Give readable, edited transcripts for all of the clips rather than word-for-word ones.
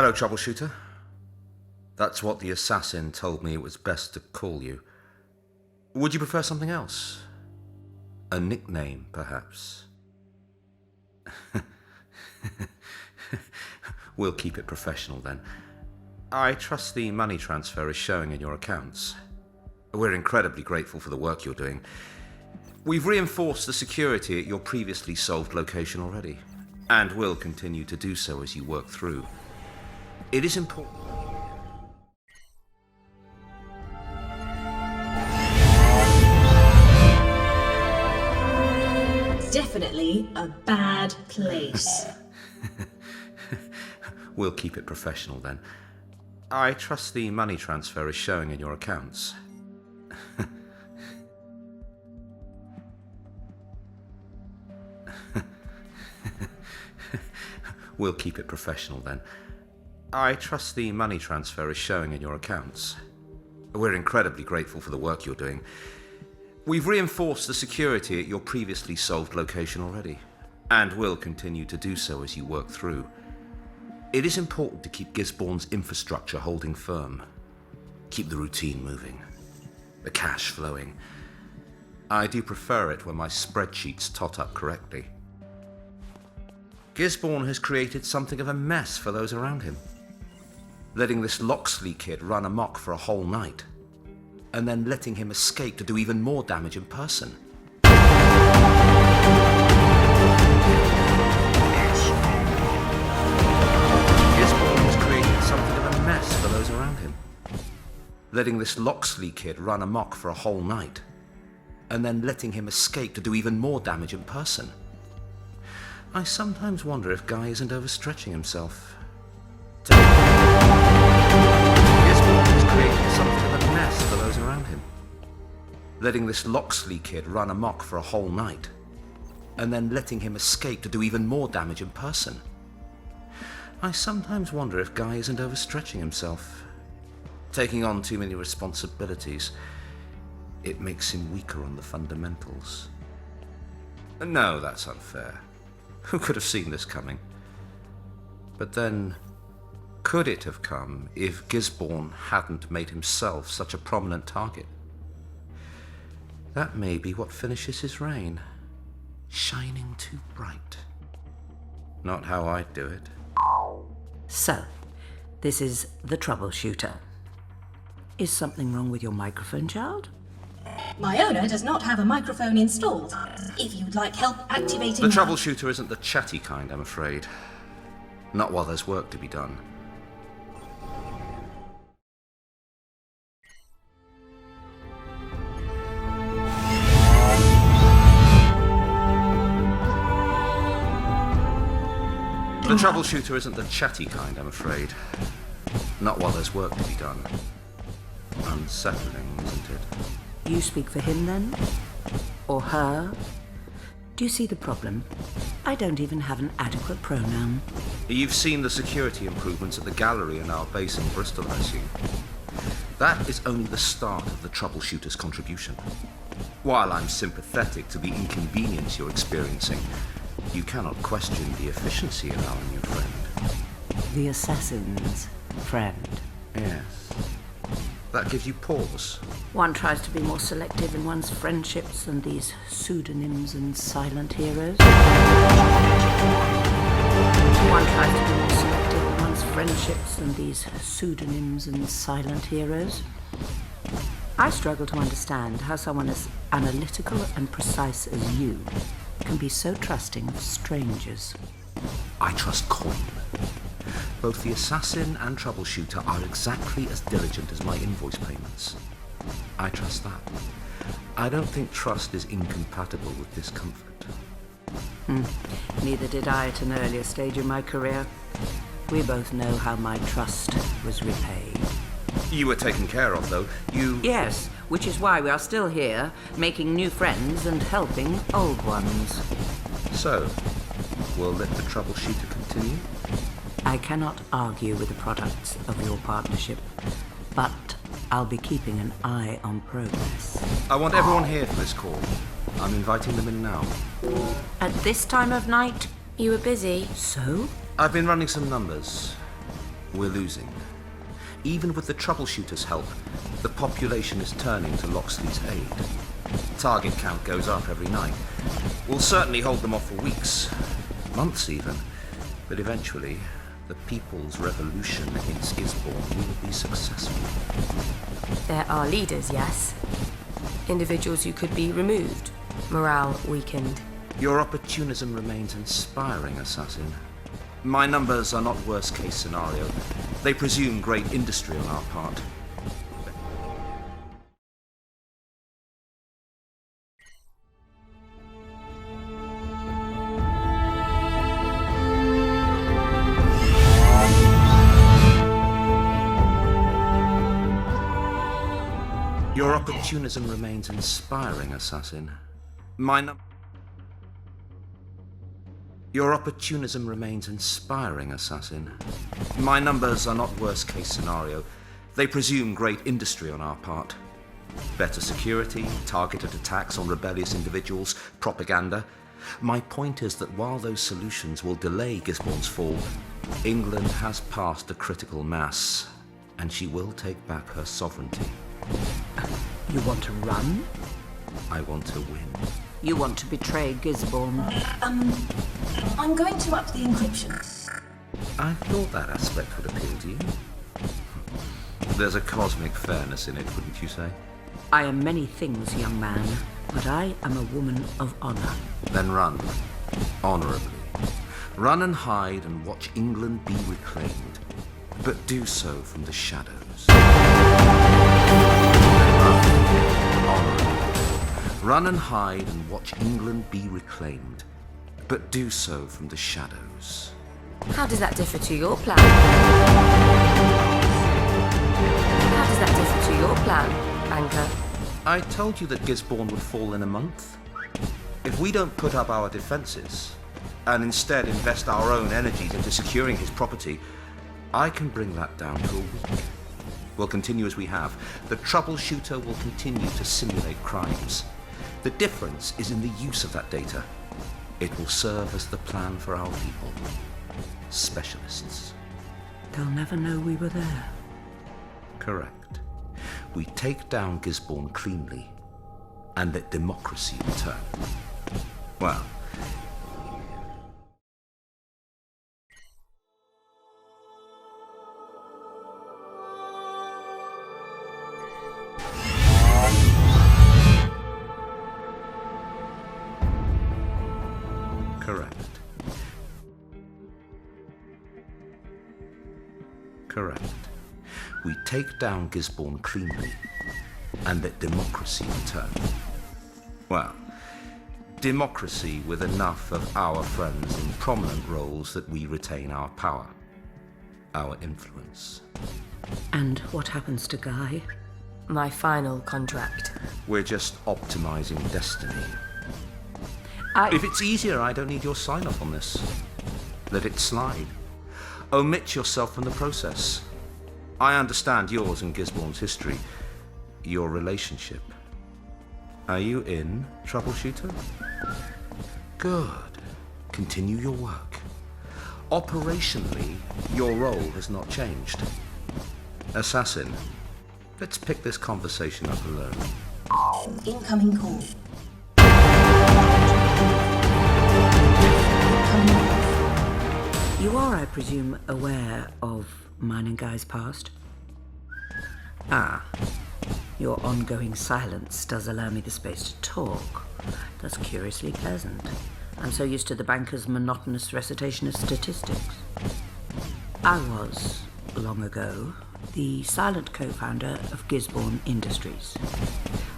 Hello, troubleshooter. That's what the assassin told me it was best to call you. Would you prefer something else? A nickname, perhaps? We'll keep it professional then. I trust the money transfer is showing in your accounts. We're incredibly grateful for the work you're doing. We've reinforced the security at your previously solved location already, and will continue to do so as you work through. It is important. Definitely a bad place. We'll keep it professional then. I trust the money transfer is showing in your accounts. We'll keep it professional then. I trust the money transfer is showing in your accounts. We're incredibly grateful for the work you're doing. We've reinforced the security at your previously solved location already, and will continue to do so as you work through. It is important to keep Gisborne's infrastructure holding firm. Keep the routine moving, the cash flowing. I do prefer it when my spreadsheets tot up correctly. Gisborne has created something of a mess for those around him, letting this Loxley kid run amok for a whole night, and then letting him escape to do even more damage in person. Gisborne has created something of a mess for those around him, letting this Loxley kid run amok for a whole night, and then letting him escape to do even more damage in person. I sometimes wonder if Guy isn't overstretching himself. Gisborne has created something of a mess for those around him, letting this Loxley kid run amok for a whole night, and then letting him escape to do even more damage in person. I sometimes wonder if Guy isn't overstretching himself, taking on too many responsibilities. It makes him weaker on the fundamentals. No, that's unfair. Who could have seen this coming? But then, could it have come if Gisborne hadn't made himself such a prominent target? That may be what finishes his reign. Shining too bright. Not how I'd do it. So, this is the troubleshooter. Is something wrong with your microphone, child? My owner does not have a microphone installed. If you'd like help activating... The troubleshooter isn't the chatty kind, I'm afraid. Not while there's work to be done. The troubleshooter isn't the chatty kind, I'm afraid. Not while there's work to be done. Unsettling, isn't it? You speak for him then? Or her? Do you see the problem? I don't even have an adequate pronoun. You've seen the security improvements at the gallery in our base in Bristol, I assume. That is only the start of the troubleshooter's contribution. While I'm sympathetic to the inconvenience you're experiencing, you cannot question the efficiency of our new friend. The assassin's friend. Yes. That gives you pause. One tries to be more selective in one's friendships than these pseudonyms and silent heroes. One tries to be more selective in one's friendships than these pseudonyms and silent heroes. I struggle to understand how someone as analytical and precise as you can be so trusting of strangers. I trust coin. Both the assassin and troubleshooter are exactly as diligent as my invoice payments. I trust that. I don't think trust is incompatible with discomfort. Neither did I at an earlier stage in my career. We both know how my trust was repaid. You were taken care of, though. Yes, which is why we are still here, making new friends and helping old ones. So, we'll let the troubleshooter continue? I cannot argue with the products of your partnership, but I'll be keeping an eye on progress. I want everyone here for this call. I'm inviting them in now. At this time of night? You were busy. So? I've been running some numbers. We're losing. Even with the troubleshooter's help, the population is turning to Loxley's aid. Target count goes up every night. We'll certainly hold them off for weeks, months even. But eventually, the people's revolution against Gisborne will be successful. There are leaders, yes? Individuals who could be removed, morale weakened. Your opportunism remains inspiring, Assassin. My numbers are not worst-case scenario. They presume great industry on our part. Your opportunism remains inspiring, Assassin. Your opportunism remains inspiring, Assassin. My numbers are not worst-case scenario. They presume great industry on our part. Better security, targeted attacks on rebellious individuals, propaganda. My point is that while those solutions will delay Gisborne's fall, England has passed a critical mass, and she will take back her sovereignty. You want to run? I want to win. You want to betray Gisborne? I'm going to up the encryption. I thought that aspect would appeal to you. There's a cosmic fairness in it, wouldn't you say? I am many things, young man, but I am a woman of honor. Then run. Honorably. Run and hide and watch England be reclaimed. But do so from the shadows. Run and hide and watch England be reclaimed, but do so from the shadows. How does that differ to your plan? How does that differ to your plan, Anchor? I told you that Gisborne would fall in a month. If we don't put up our defenses, and instead invest our own energies into securing his property, I can bring that down to a week. We'll continue as we have. The troubleshooter will continue to simulate crimes. The difference is in the use of that data. It will serve as the plan for our people. Specialists. They'll never know we were there. Correct. We take down Gisborne cleanly, and let democracy return. Well, correct. Correct. We take down Gisborne cleanly, and let democracy return. Well, democracy with enough of our friends in prominent roles that we retain our power, our influence. And what happens to Guy? My final contract. We're just optimizing destiny. I... If it's easier, I don't need your sign-off on this. Let it slide. Omit yourself from the process. I understand yours and Gisborne's history, your relationship. Are you in, troubleshooter? Good. Continue your work. Operationally, your role has not changed. Assassin, let's pick this conversation up alone. Incoming call. You are, I presume, aware of mine and Guy's past? Ah. Your ongoing silence does allow me the space to talk. That's curiously pleasant. I'm so used to the banker's monotonous recitation of statistics. I was, long ago, the silent co-founder of Gisborne Industries.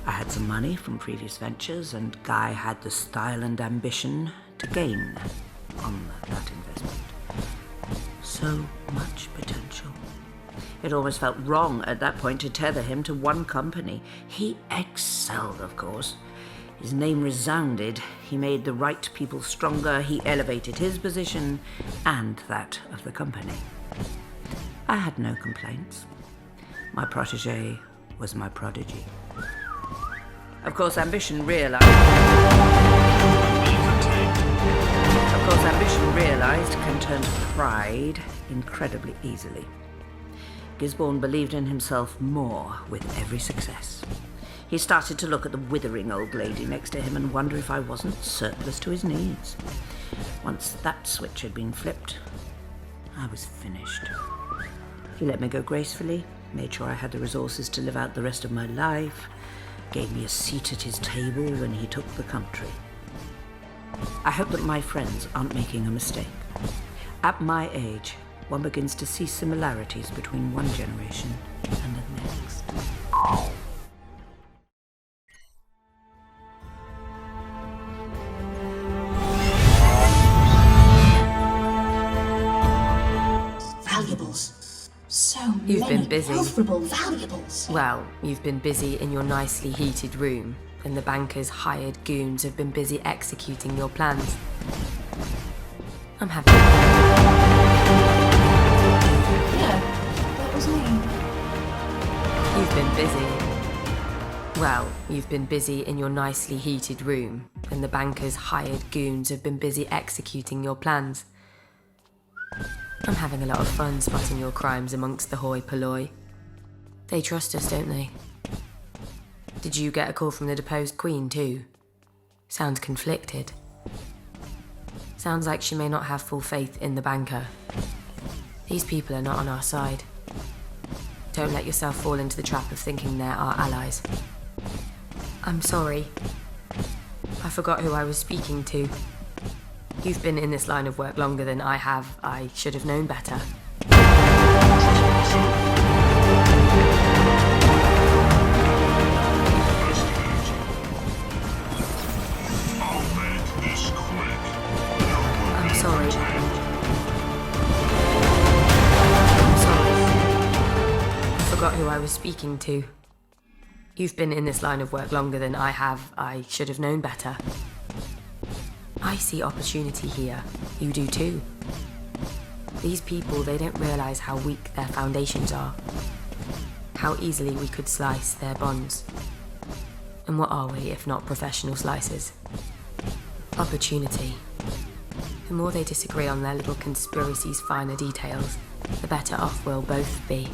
I had some money from previous ventures, and Guy had the style and ambition to gain on that investment. So much potential. It almost felt wrong at that point to tether him to one company. He excelled, of course. His name resounded. He made the right people stronger. He elevated his position and that of the company. I had no complaints. My protégé was my prodigy. Of course, ambition realized can turn to pride incredibly easily. Gisborne believed in himself more with every success. He started to look at the withering old lady next to him and wonder if I wasn't surplus to his needs. Once that switch had been flipped, I was finished. He let me go gracefully, made sure I had the resources to live out the rest of my life, gave me a seat at his table when he took the country. I hope that my friends aren't making a mistake. At my age, one begins to see similarities between one generation and the next. Valuables. So You've many been busy. profitable valuables. Well, you've been busy in your nicely heated room, and the banker's hired goons have been busy executing your plans. I'm happy. Yeah, that was me. You've been busy. Well, you've been busy in your nicely heated room, and the banker's hired goons have been busy executing your plans. I'm having a lot of fun spotting your crimes amongst the hoi polloi. They trust us, don't they? Did you get a call from the deposed queen too? Sounds conflicted. Sounds like she may not have full faith in the banker. These people are not on our side. Don't let yourself fall into the trap of thinking they're our allies. I'm sorry. I forgot who I was speaking to. You've been in this line of work longer than I have. I should have known better. I'm sorry. I forgot who I was speaking to. You've been in this line of work longer than I have. I should have known better. I see opportunity here. You do too. These people, they don't realise how weak their foundations are. How easily we could slice their bonds. And what are we if not professional slicers? Opportunity. The more they disagree on their little conspiracy's finer details, the better off we'll both be.